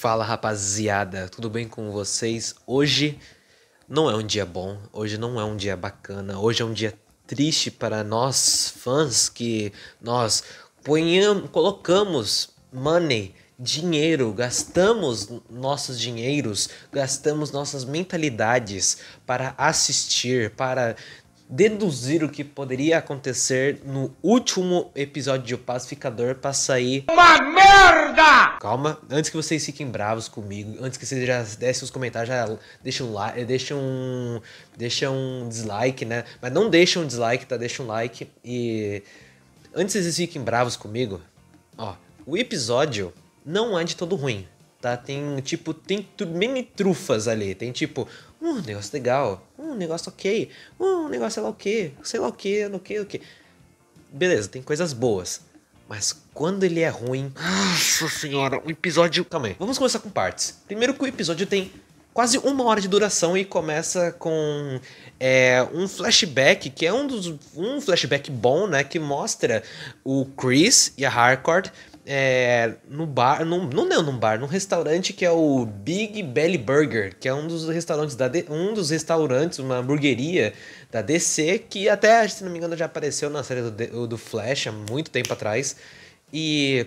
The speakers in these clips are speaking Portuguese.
Fala rapaziada, tudo bem com vocês? Hoje não é um dia bom, hoje não é um dia bacana, hoje é um dia triste para nós fãs que nós colocamos money, dinheiro, gastamos nossos dinheiros, gastamos nossas mentalidades para assistir, para deduzir o que poderia acontecer no último episódio de O Pacificador para sair uma merda! Calma, antes que vocês fiquem bravos comigo, antes que vocês já dessem os comentários, já deixem um like, deixa um dislike, né? Mas não deixem um dislike, tá? Deixa um like e antes que vocês fiquem bravos comigo, ó, o episódio não é de todo ruim, tá? Tem mini trufas ali, tem tipo um negócio legal, um negócio ok, um negócio sei lá o que. Beleza, tem coisas boas. Mas quando ele é ruim... Nossa senhora, o episódio... Calma aí, vamos começar com partes. Primeiro que o episódio tem quase 1 hora de duração e começa com um flashback, que é um flashback bom, né? Que mostra o Chris e a Harcourt no bar, num restaurante que é o Big Belly Burger, que é um dos restaurantes, uma hamburgueria da DC, que até, se não me engano, já apareceu na série do Flash há muito tempo atrás. E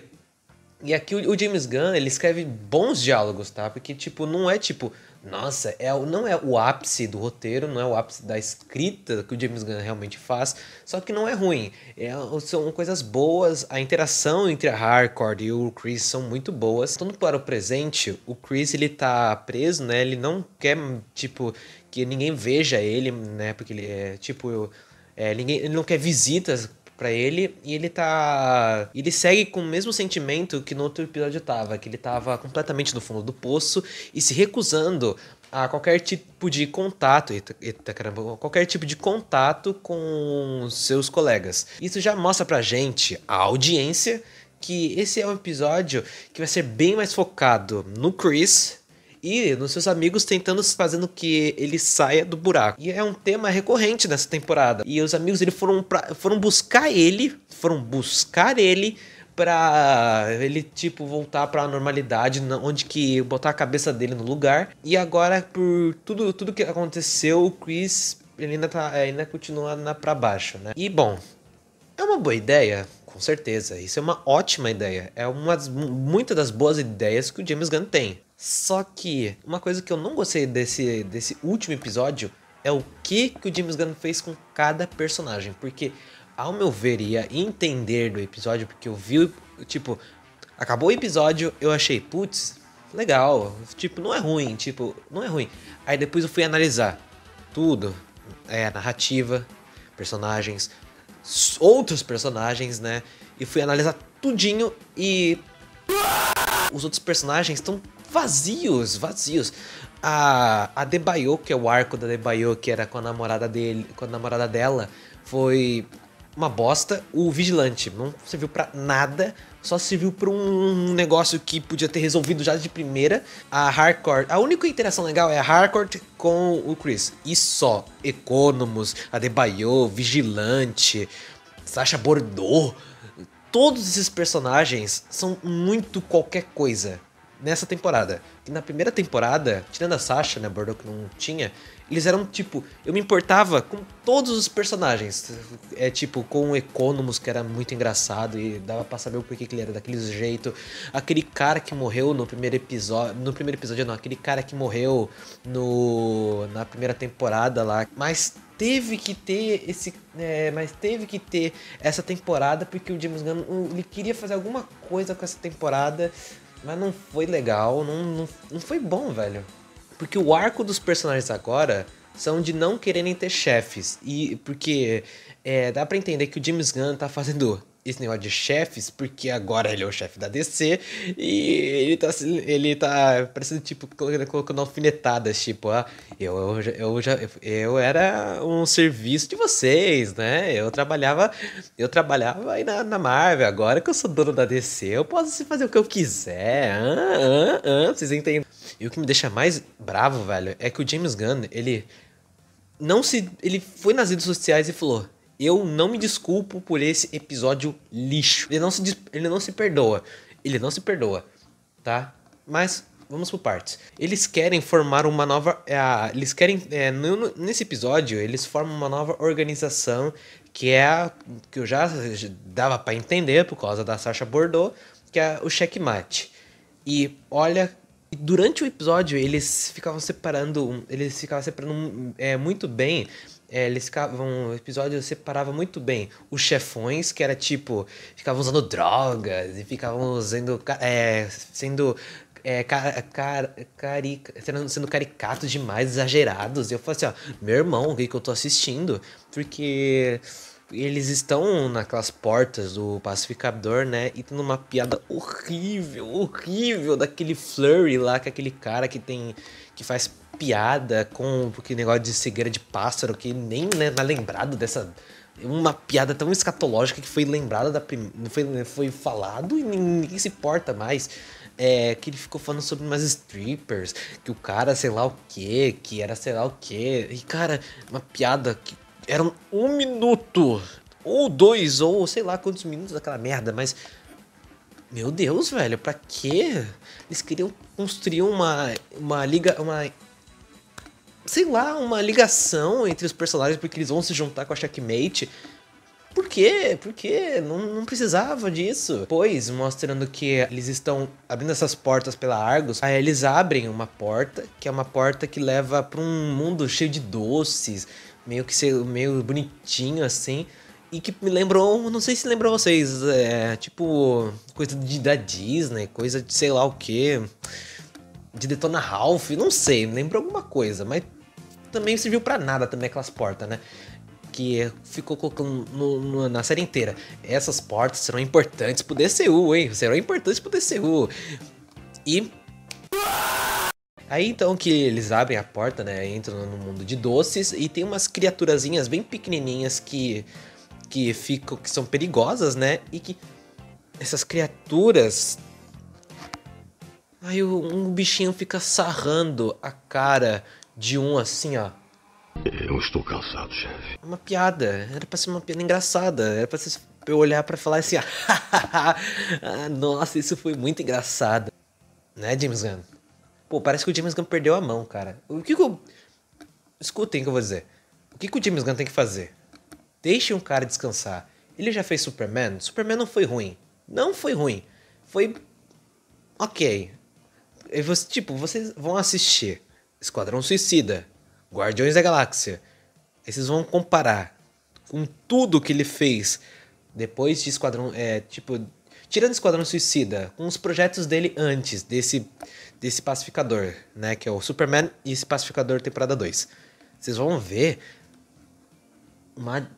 aqui o James Gunn, ele escreve bons diálogos, tá? Porque, tipo, não é tipo... Nossa, não é o ápice do roteiro, não é o ápice da escrita que o James Gunn realmente faz, só que não é ruim. São coisas boas, a interação entre a Harcourt e o Chris são muito boas. Tanto para o presente, o Chris, ele tá preso, né? Ele não quer, tipo, que ninguém veja ele, né? Porque ele é, tipo... ele não quer visitas pra ele, e ele segue com o mesmo sentimento que no outro episódio tava, que ele tava completamente no fundo do poço e se recusando a qualquer tipo de contato, qualquer tipo de contato com seus colegas. Isso já mostra pra gente, a audiência, que esse é um episódio que vai ser bem mais focado no Chris e nos seus amigos fazendo que ele saia do buraco. E é um tema recorrente nessa temporada. E os amigos foram buscar ele pra ele, tipo, voltar pra normalidade, onde que botar a cabeça dele no lugar. E agora, por tudo que aconteceu, o Chris, ele ainda continua pra baixo, né? E, bom, é uma boa ideia, com certeza. Isso é uma ótima ideia. É muitas das boas ideias que o James Gunn tem. Só que uma coisa que eu não gostei desse último episódio é o que o James Gunn fez com cada personagem. Porque, ao meu ver e a entender do episódio, porque eu vi, tipo, acabou o episódio, eu achei, putz, legal, tipo, não é ruim, não é ruim. Aí depois eu fui analisar tudo, narrativa, personagens, outros personagens, né? E fui analisar tudinho e os outros personagens estão vazios. A Debaio, que é o arco da Debaio, que era com a namorada dela, foi uma bosta. O Vigilante não serviu pra nada, só serviu pra um negócio que podia ter resolvido já de primeira. A Harcourt, a única interação legal é a Harcourt com o Chris. E só. Economus, a Debaio, Vigilante, Sacha Bordeaux. Todos esses personagens são muito qualquer coisa nessa temporada. E na primeira temporada, tirando a Sacha, né, Bordeaux que não tinha, eles eram tipo... Eu me importava com todos os personagens. Tipo, com o Economus, que era muito engraçado e dava pra saber o porquê que ele era daquele jeito. Aquele cara que morreu no primeiro episódio... No primeiro episódio não, aquele cara que morreu na primeira temporada lá. Mas teve que ter essa temporada porque o James Gunn, ele queria fazer alguma coisa com essa temporada, mas não foi legal, não foi bom, velho. Porque o arco dos personagens agora são de não quererem ter chefes. E porque dá pra entender que o James Gunn tá fazendo esse negócio de chefes, porque agora ele é o chefe da DC e ele tá parecendo, tipo, colocando alfinetadas, tipo, eu era um serviço de vocês, né? Eu trabalhava aí na Marvel, agora que eu sou dono da DC, eu posso fazer o que eu quiser. Vocês entendem? E o que me deixa mais bravo, velho, é que o James Gunn, ele foi nas redes sociais e falou: eu não me desculpo por esse episódio lixo. Ele não se perdoa, tá? Mas vamos por partes. Eles querem formar uma nova. Eles querem. Nesse episódio, eles formam uma nova organização que é a que eu já dava pra entender por causa da Sacha Bordeaux, que é o Checkmate. E olha, durante o episódio eles ficavam separando. Eles ficavam separando muito bem. Eles ficavam. O episódio separava muito bem os chefões, que era tipo. Ficavam usando drogas e ficavam usando. Sendo. Sendo caricatos demais, exagerados. E eu falei assim, ó, meu irmão, o que eu tô assistindo? Porque eles estão naquelas portas do pacificador, né? E tem uma piada horrível, horrível daquele Flurry lá, que é aquele cara que faz piada com aquele negócio de cegueira de pássaro, que nem né, é lembrado dessa. Uma piada tão escatológica que foi lembrada foi falado e ninguém se importa mais. Que ele ficou falando sobre umas strippers, que o cara sei lá o que era sei lá o que. E cara, uma piada que era 1 minuto, ou 2, ou sei lá quantos minutos daquela merda, mas. Meu Deus, velho, pra quê? Eles queriam construir uma liga. Sei lá, uma ligação entre os personagens porque eles vão se juntar com a Checkmate. Por quê? Por quê? Não precisava disso. Pois, mostrando que eles estão abrindo essas portas pela Argus, aí eles abrem uma porta, que é uma porta que leva pra um mundo cheio de doces, meio bonitinho assim, e que me lembrou, não sei se lembrou vocês, tipo, coisa da Disney, coisa de sei lá o que, de Detona Ralph, não sei, lembrou alguma coisa, mas também serviu pra nada também aquelas portas, né? Que ficou colocando na série inteira. Essas portas serão importantes pro DCU, hein? Serão importantes pro DCU. E aí então que eles abrem a porta, né? Entram no mundo de doces e tem umas criaturazinhas bem pequenininhas que são perigosas, né? E que essas criaturas. Aí um bichinho fica sarrando a cara de um assim, ó. Eu estou cansado, chefe. Uma piada. Era pra ser uma piada engraçada. Era pra eu olhar pra falar assim, nossa, isso foi muito engraçado. Né, James Gunn? Pô, parece que o James Gunn perdeu a mão, cara. Escutem o que eu vou dizer. O que o James Gunn tem que fazer? Deixe um cara descansar. Ele já fez Superman. Superman não foi ruim. Não foi ruim. Foi... ok. Vocês vão assistir Esquadrão Suicida, Guardiões da Galáxia. Aí vocês vão comparar com tudo que ele fez depois de Esquadrão... tirando Esquadrão Suicida, com os projetos dele antes desse Pacificador, né? Que é o Superman e esse Pacificador temporada 2. Vocês vão ver uma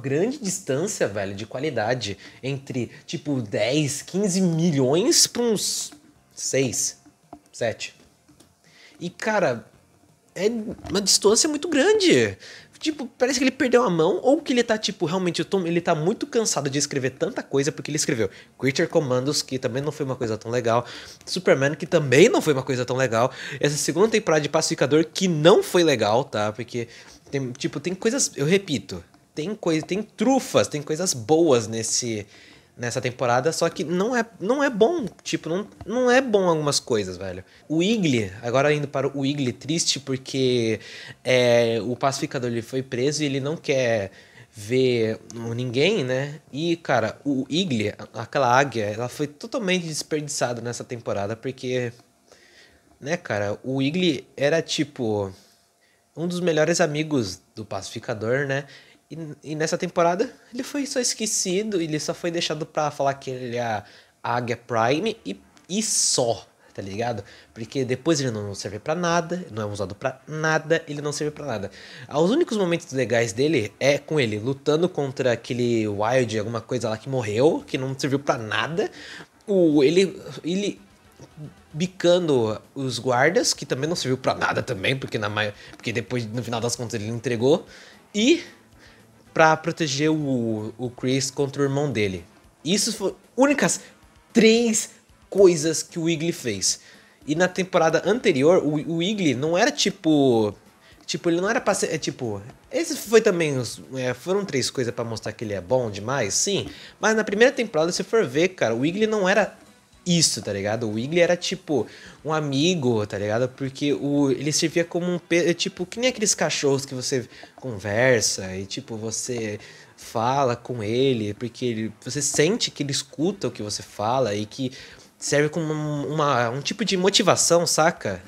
grande distância, velho, de qualidade entre, tipo, 10, 15 milhões pra uns 6, 7. E, cara, é uma distância muito grande. Tipo, parece que ele perdeu a mão ou que ele tá, tipo, realmente, ele tá muito cansado de escrever tanta coisa porque ele escreveu Creature Commandos, que também não foi uma coisa tão legal, Superman, que também não foi uma coisa tão legal, essa segunda temporada de Pacificador, que não foi legal, tá? Porque, tem coisas, eu repito, tem trufas, tem coisas boas nessa temporada, só que não é bom, tipo, não é bom algumas coisas, velho. O Wiggly, agora indo para o Wiggly triste porque o pacificador ele foi preso e ele não quer ver ninguém, né? E, cara, o Wiggly, aquela águia, ela foi totalmente desperdiçada nessa temporada porque, né, cara, o Wiggly era, tipo, um dos melhores amigos do pacificador, né? E nessa temporada ele foi só esquecido, ele só foi deixado pra falar que ele é a Águia Prime e só, tá ligado? Porque depois ele não serve pra nada, não é usado pra nada, ele não serve pra nada. Os únicos momentos legais dele é com ele lutando contra aquele Wild, alguma coisa lá que morreu, que não serviu pra nada. Ele bicando os guardas, que também não serviu pra nada também, porque depois, no final das contas, ele entregou. E pra proteger o Chris contra o irmão dele. Isso foram únicas 3 coisas que o Wiggly fez. E na temporada anterior, o Wiggly não era tipo... Tipo, ele não era pra ser... Esse foi também... foram 3 coisas pra mostrar que ele é bom demais, sim. Mas na primeira temporada, se for ver, cara, o Wiggly não era isso, tá ligado? O Wiggly era tipo um amigo, tá ligado? Porque ele servia como tipo, que nem aqueles cachorros que você conversa e tipo, você fala com ele, porque você sente que ele escuta o que você fala e que serve como um tipo de motivação, saca?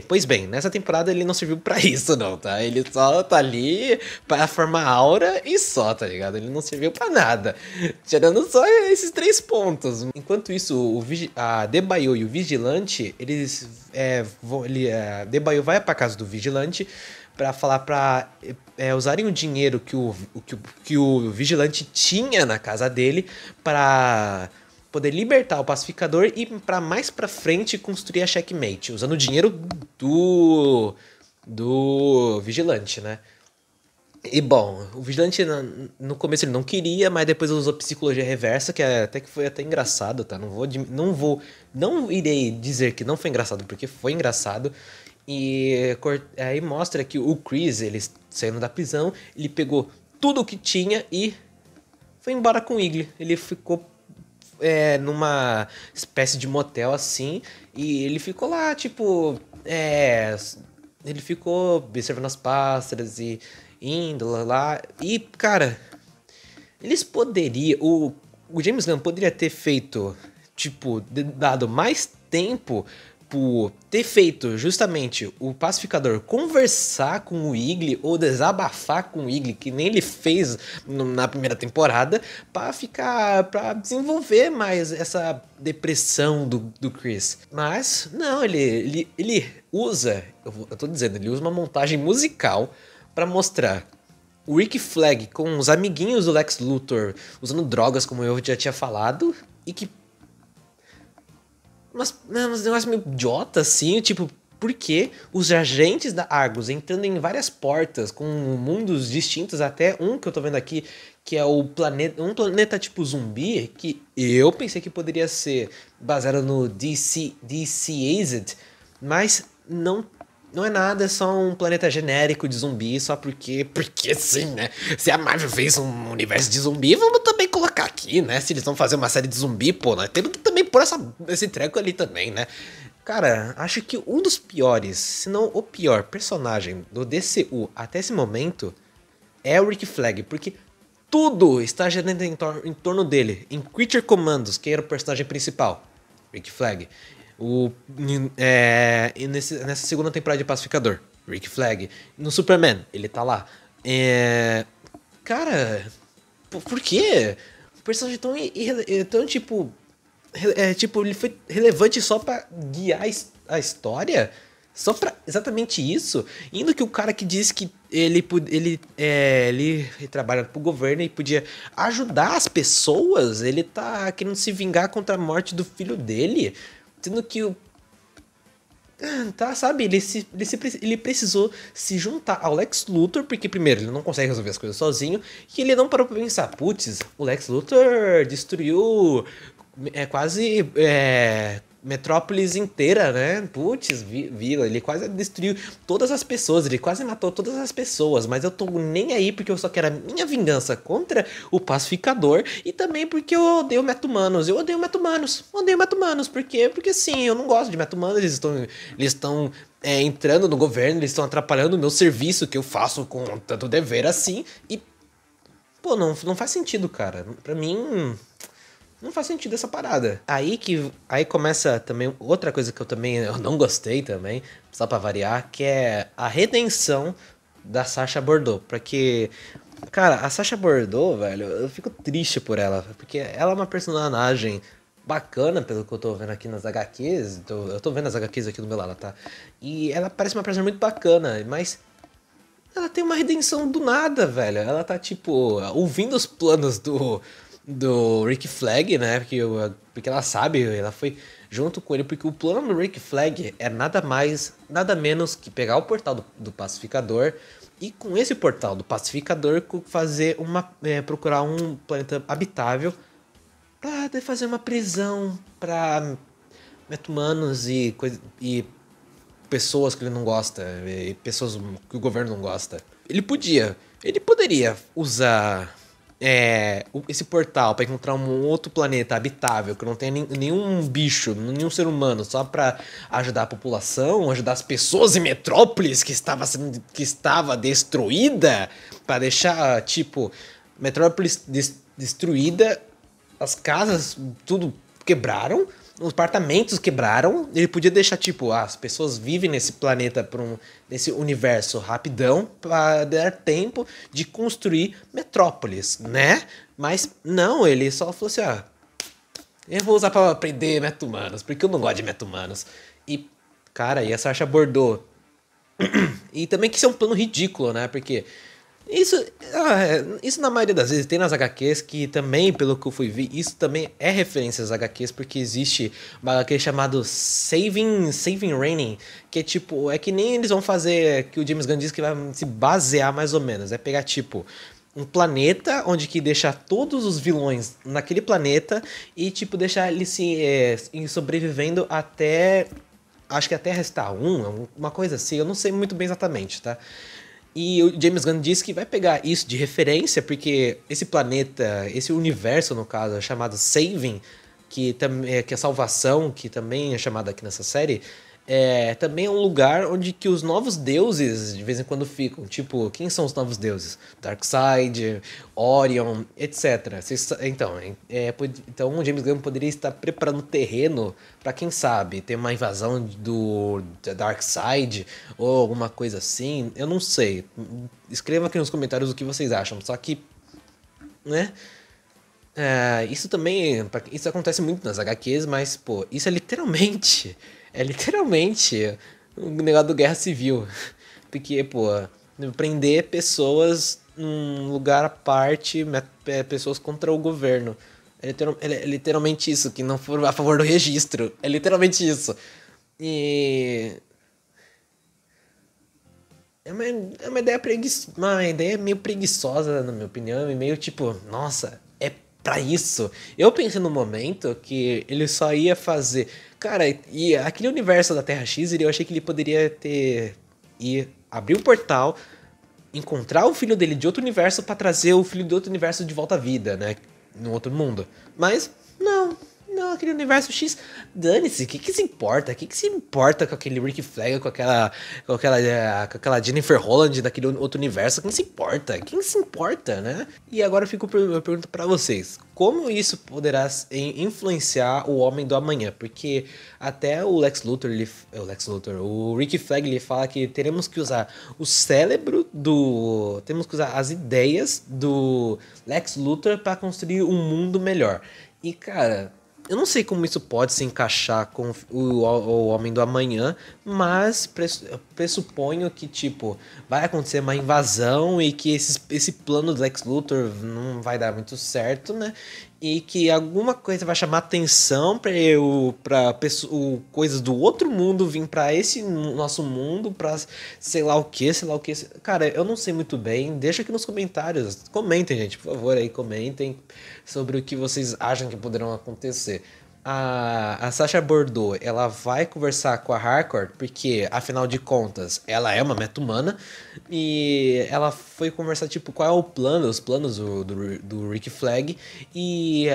Pois bem, nessa temporada ele não serviu pra isso não, tá? Ele só tá ali pra formar aura e só, tá ligado? Ele não serviu pra nada, tirando só esses 3 pontos. Enquanto isso, a Debaio e o Vigilante, a Debaio vai pra casa do Vigilante pra falar pra usarem o dinheiro que o Vigilante tinha na casa dele pra poder libertar o pacificador e para mais pra frente construir a checkmate, usando o dinheiro do vigilante, né? E bom, o vigilante no começo ele não queria, mas depois usou psicologia reversa, que até que foi até engraçado, tá? Não irei dizer que não foi engraçado, porque foi engraçado. E aí mostra que o Chris, ele saindo da prisão, ele pegou tudo o que tinha e foi embora com o Wiggly. Ele ficou numa espécie de motel assim, e ele ficou lá, tipo, ele ficou observando as pássaras e indo lá, e, cara, eles poderiam, o James Gunn poderia ter feito, tipo, dado mais tempo por ter feito justamente o pacificador conversar com o Wiggly ou desabafar com o Wiggly, que nem ele fez na primeira temporada, para desenvolver mais essa depressão do Chris. Mas não, ele usa, eu tô dizendo, ele usa uma montagem musical para mostrar o Rick Flag com os amiguinhos do Lex Luthor usando drogas, como eu já tinha falado, e que uns negócios meio idiota, assim, tipo, por que os agentes da Argus entrando em várias portas com mundos distintos, até um que eu tô vendo aqui, que é um planeta tipo zumbi, que eu pensei que poderia ser baseado no DC-Azed, mas não é nada, é só um planeta genérico de zumbi, só porque sim, né? Se a Marvel fez um universo de zumbi, vamos também colocar aqui, né? Se eles vão fazer uma série de zumbi, pô, nós temos que também pôr esse treco ali também, né? Cara, acho que um dos piores, se não o pior personagem do DCU até esse momento é o Rick Flag, porque tudo está girando em torno dele. Em Creature Commandos, que era o personagem principal, Rick Flag. E nessa segunda temporada de Pacificador, Rick Flag. No Superman, ele tá lá. Cara, por quê? O personagem tão tipo... ele foi relevante só pra guiar a história? Só pra exatamente isso? Indo que o cara que disse que ele trabalha pro governo e podia ajudar as pessoas, ele tá querendo se vingar contra a morte do filho dele, sendo que sabe, ele precisou se juntar ao Lex Luthor, porque primeiro ele não consegue resolver as coisas sozinho, e ele não parou pra pensar, putz, o Lex Luthor destruiu quase Metrópolis inteira, né? Putz, vila, ele quase destruiu todas as pessoas, ele quase matou todas as pessoas, mas eu tô nem aí porque eu só quero a minha vingança contra o pacificador e também porque eu odeio meta-humanos. Odeio meta-humanos, por quê? Porque sim, eu não gosto de meta-humanos, eles estão entrando no governo, eles estão atrapalhando o meu serviço que eu faço com tanto dever assim e pô, não faz sentido, cara. Pra mim, não faz sentido essa parada. Aí começa também outra coisa que eu não gostei também, só pra variar, que é a redenção da Sacha Bordeaux. Porque, cara, a Sacha Bordeaux, velho, eu fico triste por ela, porque ela é uma personagem bacana, pelo que eu tô vendo aqui nas HQs, eu tô vendo as HQs aqui do meu lado, tá? E ela parece uma personagem muito bacana, mas ela tem uma redenção do nada, velho. Ela tá, tipo, ouvindo os planos do Rick Flag, né? Porque ela sabe, ela foi junto com ele, porque o plano do Rick Flag é nada mais, nada menos que pegar o portal do Pacificador e com esse portal do Pacificador procurar um planeta habitável pra fazer uma prisão pra meta-humanos e pessoas que ele não gosta, e pessoas que o governo não gosta. Ele poderia usar esse portal pra encontrar um outro planeta habitável, que não tem nenhum bicho, nenhum ser humano, só pra ajudar a população, ajudar as pessoas em Metrópolis que estava destruída, pra deixar, tipo, Metrópolis destruída, as casas tudo quebraram, os apartamentos quebraram. Ele podia deixar, tipo, as pessoas vivem nesse planeta, nesse universo rapidão, para dar tempo de construir Metrópolis, né? Mas não, ele só falou assim: eu vou usar pra aprender meta-humanos, porque eu não gosto de meta-humanos. E, cara, e a Sasha abordou. E também que isso é um plano ridículo, né? Porque isso, isso na maioria das vezes tem nas HQs, que também, pelo que eu fui ver, isso também é referência às HQs, porque existe uma HQ chamado Saving Raining, que é tipo, é que nem eles vão fazer, que o James Gunn diz que vai se basear mais ou menos, é pegar tipo um planeta onde que deixar todos os vilões naquele planeta e tipo deixar eles sobrevivendo até, acho que até restar uma coisa assim, eu não sei muito bem exatamente, tá? E o James Gunn disse que vai pegar isso de referência, porque esse planeta, esse universo, no caso, é chamado Saving, que é salvação, que também é chamado aqui nessa série, também é um lugar onde que os novos deuses de vez em quando ficam. Tipo, quem são os novos deuses? Darkseid, Orion, etc. Então o James Gunn poderia estar preparando o terreno para, quem sabe, ter uma invasão do Darkseid ou alguma coisa assim. Eu não sei. Escreva aqui nos comentários o que vocês acham. Só que, né? Isso também, isso acontece muito nas HQs, mas, pô, isso é literalmente um negócio do Guerra Civil. Porque, pô, prender pessoas num lugar à parte, pessoas contra o governo. É literalmente isso, que não for a favor do registro. É literalmente isso. E uma ideia meio preguiçosa, na minha opinião, e meio tipo, nossa, é pra isso. Eu pensei no momento que ele só ia fazer. Cara, e aquele universo da Terra X, eu achei que ele poderia abrir um portal, encontrar o filho dele de outro universo pra trazer o filho de outro universo de volta à vida, né? No outro mundo. Mas, não, aquele universo X, dane-se, o que se importa? O que se importa com aquele Rick Flag, com aquela Jennifer Holland daquele outro universo? Quem se importa? Quem se importa, né? E agora eu pergunto pra vocês, como isso poderá influenciar o Homem do Amanhã? Porque até o o Rick Flag, ele fala que teremos que usar temos que usar as ideias do Lex Luthor pra construir um mundo melhor. E, cara, eu não sei como isso pode se encaixar com o Homem do Amanhã, mas pressuponho que, tipo, vai acontecer uma invasão e que esse plano do Lex Luthor não vai dar muito certo, né? E que alguma coisa vai chamar atenção pra coisas do outro mundo vir pra esse nosso mundo, pra sei lá o que, sei lá o que. Cara, eu não sei muito bem. Deixa aqui nos comentários. Comentem, gente, por favor, aí, comentem sobre o que vocês acham que poderão acontecer. A Sasha Bordeaux, ela vai conversar com a Harcourt, porque, afinal de contas, ela é uma meta-humana, e ela foi conversar, tipo, qual é os planos do Rick Flag, e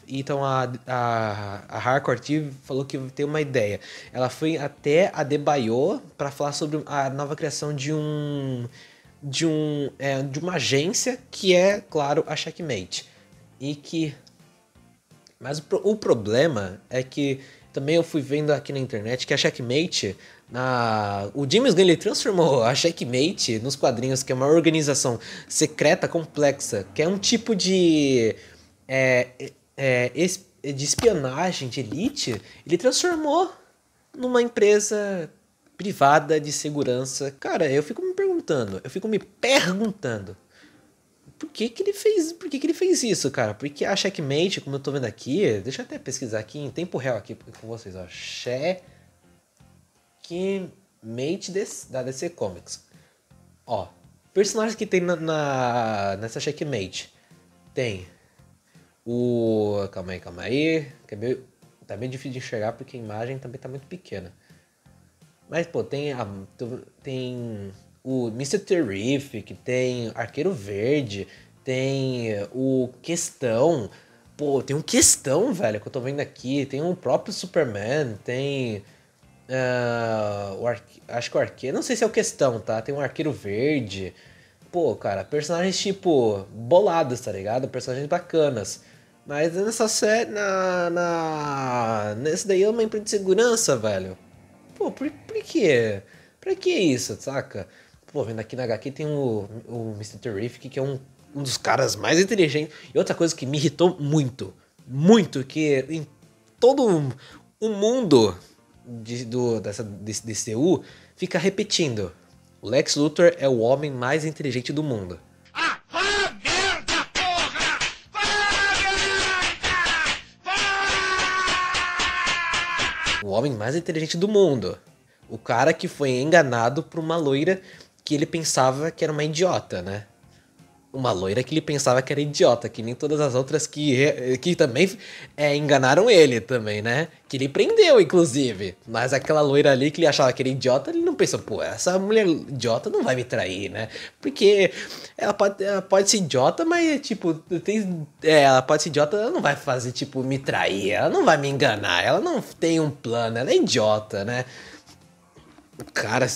então a Harcourt falou que tem uma ideia. Ela foi até a Debaio para falar sobre a nova criação de uma agência que é, claro, a Checkmate. Mas o problema é que também eu fui vendo aqui na internet que a Checkmate, o James Gunn, ele transformou a Checkmate nos quadrinhos, que é uma organização secreta complexa, que é um tipo de espionagem de elite. Ele transformou numa empresa privada de segurança. Cara, eu fico me perguntando por que ele fez isso, cara? Porque a Checkmate, como eu tô vendo aqui, deixa eu até pesquisar aqui em tempo real aqui com vocês, ó. Checkmate da DC Comics. Ó, personagens que tem nessa Checkmate. Tem Calma aí. Tá meio difícil de enxergar porque a imagem também tá muito pequena. Mas, pô, tem o Mr. Terrific, tem Arqueiro Verde, tem o Questão. Pô, tem um Questão, velho, que eu tô vendo aqui. Tem o próprio Superman, tem. Acho que o Arqueiro. Não sei se é o Questão, tá? Tem um Arqueiro Verde. Pô, cara, personagens tipo. Bolados, tá ligado? Personagens bacanas. Mas nessa série. Nesse daí é uma empresa de segurança, velho. Pô, por quê? Pra que isso, saca? Pô, vendo aqui na HQ tem o Mr. Terrific, que é um dos caras mais inteligentes. E outra coisa que me irritou muito, muito, que em todo o mundo desse DCU fica repetindo. O Lex Luthor é o homem mais inteligente do mundo. Ah, fala merda, porra! Fala merda! O homem mais inteligente do mundo. O cara que foi enganado por uma loira que ele pensava que era uma idiota, né? Uma loira que ele pensava que era idiota, que nem todas as outras que também enganaram ele também, né? Que ele prendeu, inclusive. Mas aquela loira ali que ele achava que era idiota, ele não pensou, pô, essa mulher idiota não vai me trair, né? Porque ela pode ser idiota, mas, tipo, ela pode ser idiota, ela não vai fazer, tipo, me trair, ela não vai me enganar, ela não tem um plano, ela é idiota, né? Cara,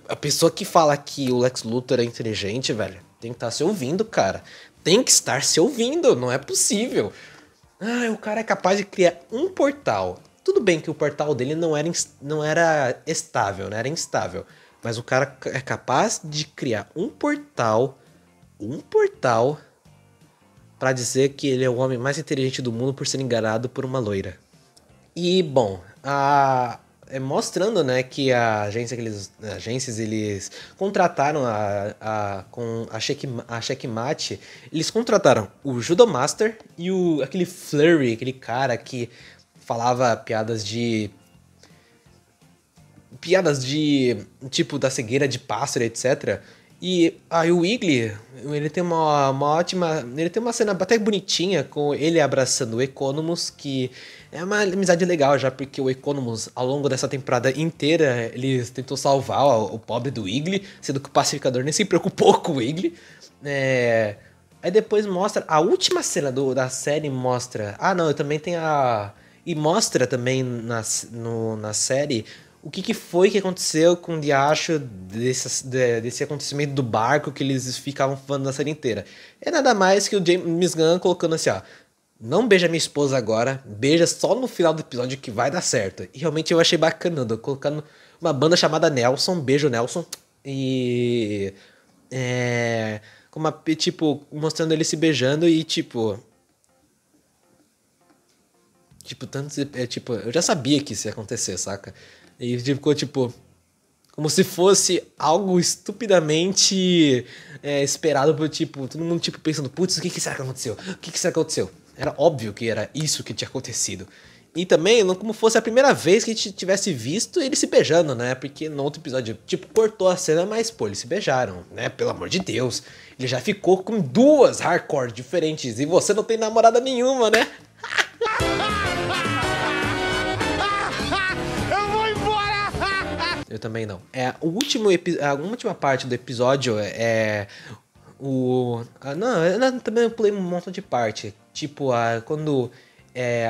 a pessoa que fala que o Lex Luthor é inteligente, velho, tem que estar se ouvindo, cara. Tem que estar se ouvindo, não é possível. Ah, o cara é capaz de criar um portal. Tudo bem que o portal dele não era estável, né? Era instável. Mas o cara é capaz de criar um portal pra dizer que ele é o homem mais inteligente do mundo por ser enganado por uma loira. E, bom, mostrando, né, que agências eles contrataram com a Checkmate, eles contrataram o Judomaster e aquele Flurry, aquele cara que falava piadas de tipo da cegueira de pássaro, etc. E aí o Wiggly, ele tem ele tem uma cena até bonitinha com ele abraçando o Economus, que é uma amizade legal já, porque o Economus, ao longo dessa temporada inteira, ele tentou salvar o pobre do Wiggly, sendo que o pacificador nem se preocupou com o Wiggly. Aí depois mostra, a última cena da série mostra, não, eu também tenho e mostra também na série o que foi que aconteceu com o Diacho desse acontecimento do barco que eles ficavam falando na série inteira. É nada mais que o James Gunn colocando assim, ó, não beija minha esposa agora, beija só no final do episódio que vai dar certo. E realmente eu achei bacana, colocando uma banda chamada Nelson, beijo Nelson, e tipo, mostrando ele se beijando e tipo, eu já sabia que isso ia acontecer, saca? E ficou, tipo, como se fosse algo estupidamente esperado por, tipo, todo mundo, tipo, pensando, putz, o que será que aconteceu? O que será que aconteceu? Era óbvio que era isso que tinha acontecido. E também, não como fosse a primeira vez que a gente tivesse visto eles se beijando, né? Porque no outro episódio, tipo, cortou a cena, mas, pô, eles se beijaram, né? Pelo amor de Deus. Ele já ficou com duas hardcore diferentes e você não tem namorada nenhuma, né? Eu também não. A última parte do episódio é eu também pulei um monte de parte. Tipo, quando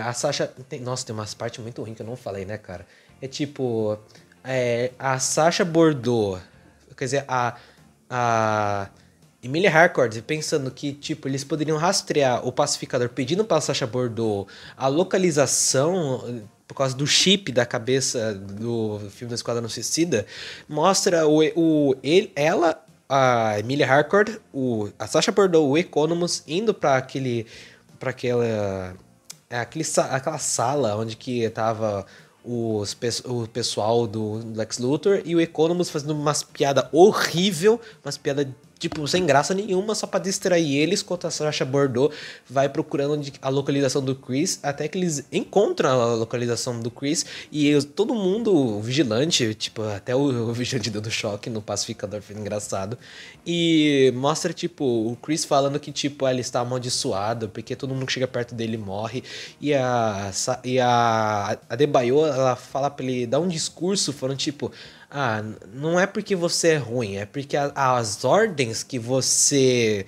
a Sasha... Nossa, tem umas partes muito ruins que eu não falei, né, cara? É tipo... a Sasha Bordeaux... Quer dizer, a Emilia Harcourt pensando que, tipo, eles poderiam rastrear o pacificador pedindo pra Sasha Bordeaux a localização... por causa do chip da cabeça do filme da Esquadrão Suicida, mostra ela, a Emilia Harcourt, a Sasha Bordeaux, o Economus, indo para aquela sala onde que tava o pessoal do Lex Luthor e o Economus fazendo umas piadas horrível, umas piadas tipo, sem graça nenhuma, só pra distrair eles, enquanto a Sasha Bordeaux vai procurando a localização do Chris, até que eles encontram a localização do Chris, e todo mundo vigilante, tipo, até o vigilante dando choque no pacificador, foi engraçado, e mostra, tipo, o Chris falando que, tipo, ele está amaldiçoado, porque todo mundo que chega perto dele morre, e a Adebayo, ela fala pra ele dar um discurso falando, tipo, não é porque você é ruim, é porque as ordens que você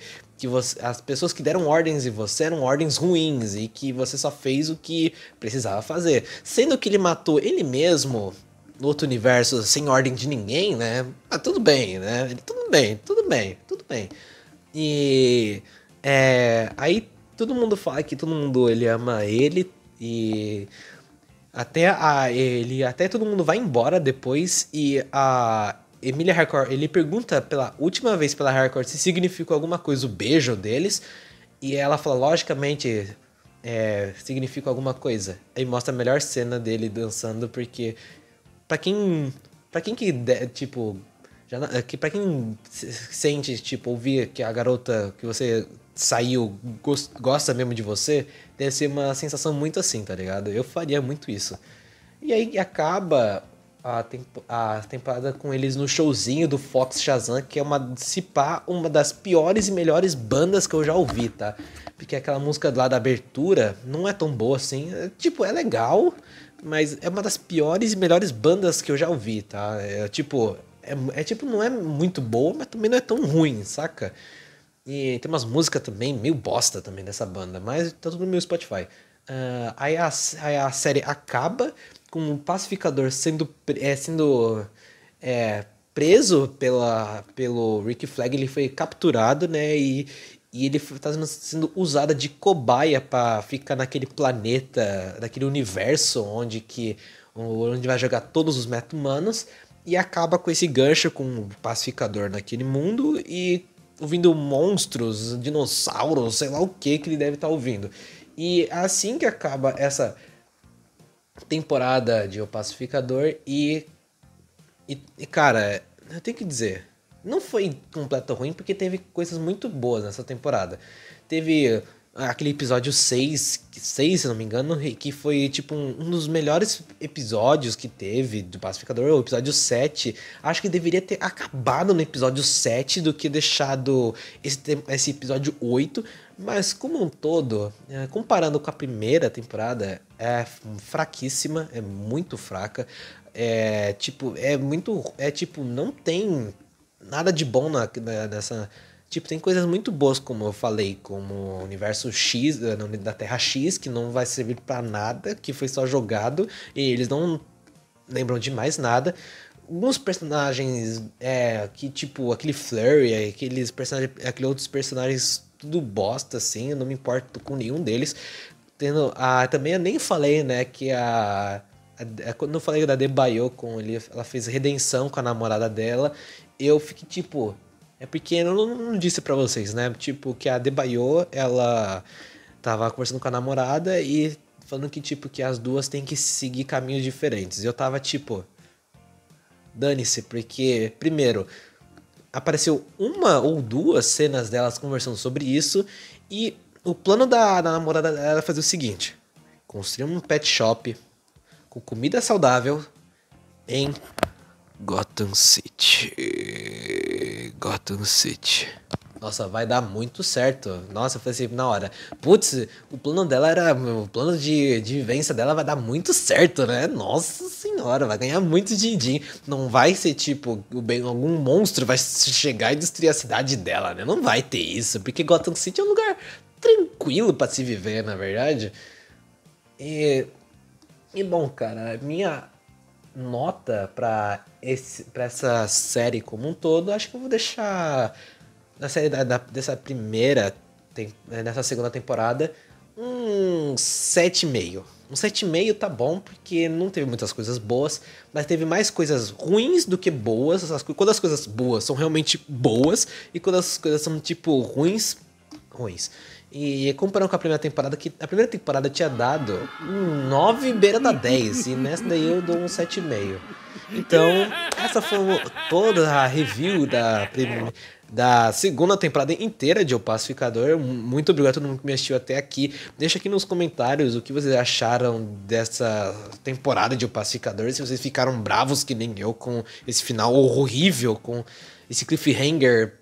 as pessoas que deram ordens em você eram ordens ruins e que você só fez o que precisava fazer. Sendo que ele matou ele mesmo no outro universo sem ordem de ninguém, né? Ah, tudo bem, né? Tudo bem. E aí todo mundo fala que todo mundo ele ama ele e até todo mundo vai embora depois e a Emilia Harcourt, ele pergunta pela última vez pela Harcourt se significou alguma coisa o beijo deles e ela fala, logicamente, significa alguma coisa. Aí mostra a melhor cena dele dançando, porque pra quem tipo, pra quem sente, tipo, ouvir que a garota que você saiu gosta mesmo de você, deve ser uma sensação muito assim, tá ligado? Eu faria muito isso. E aí acaba a temporada com eles no showzinho do Fox Shazam, que é se pá, uma das piores e melhores bandas que eu já ouvi, tá? Porque aquela música lá da abertura não é tão boa assim. Tipo, é legal, mas é uma das piores e melhores bandas que eu já ouvi, tá? Tipo, não é muito boa, mas também não é tão ruim, saca? E tem umas músicas também meio bosta também dessa banda, mas tá tudo no meu Spotify. Aí a série acaba com o pacificador sendo preso pelo Rick Flag. Ele foi capturado, né? E ele tá sendo usado de cobaia pra ficar naquele planeta, naquele universo onde vai jogar todos os meta-humanos. E acaba com esse gancho com o pacificador naquele mundo e ouvindo monstros, dinossauros, sei lá o que ele deve estar ouvindo. E assim que acaba essa temporada de O Pacificador e cara, eu tenho que dizer, não foi completo ruim porque teve coisas muito boas nessa temporada. Teve aquele episódio 6, se não me engano, que foi tipo um dos melhores episódios que teve do Pacificador, o episódio 7. Acho que deveria ter acabado no episódio 7 do que deixado esse episódio 8. Mas como um todo, comparando com a primeira temporada, é fraquíssima, é muito fraca. Não tem nada de bom nessa. Tipo, tem coisas muito boas, como eu falei, como o universo X, da Terra X, que não vai servir pra nada, que foi só jogado, e eles não lembram de mais nada. Alguns personagens, que tipo, aquele Flurry, aqueles outros personagens tudo bosta, assim, eu não me importo com nenhum deles. Também eu nem falei, né, que quando eu falei da Debaio ela fez redenção com a namorada dela, eu fiquei tipo... É porque eu não disse pra vocês, né? Tipo, que a Debaio, ela tava conversando com a namorada e falando que, tipo, que as duas têm que seguir caminhos diferentes. E eu tava, tipo... Dane-se, porque, primeiro, apareceu uma ou duas cenas delas conversando sobre isso e o plano da namorada dela era fazer o seguinte: construir um pet shop com comida saudável em Gotham City. Nossa, vai dar muito certo. Nossa, eu falei assim na hora. Putz, o plano de vivência dela vai dar muito certo, né? Nossa senhora, vai ganhar muito din-din. Não vai ser tipo, algum monstro vai chegar e destruir a cidade dela, né? Não vai ter isso, porque Gotham City é um lugar tranquilo pra se viver, na verdade. E bom, cara, a minha nota pra essa série como um todo, acho que eu vou deixar na série nessa segunda temporada, um 7,5. Um 7,5 tá bom, porque não teve muitas coisas boas, mas teve mais coisas ruins do que boas. Quando as coisas boas são realmente boas, e quando as coisas são, tipo, ruins. E comparando com a primeira temporada, que a primeira temporada tinha dado um 9 beira da 10, e nessa daí eu dou um 7,5. Então, essa foi toda a review da segunda temporada inteira de O Pacificador. Muito obrigado a todo mundo que me assistiu até aqui. Deixa aqui nos comentários o que vocês acharam dessa temporada de O Pacificador, se vocês ficaram bravos que nem eu com esse final horrível, com esse cliffhanger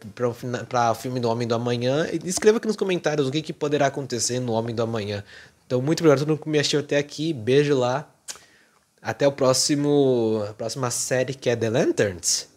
para o filme do Homem do Amanhã. E escreva aqui nos comentários o que poderá acontecer no Homem do Amanhã. Então, muito obrigado a todo mundo que me assistiu até aqui. Beijo lá. Até a próxima série, que é The Lanterns.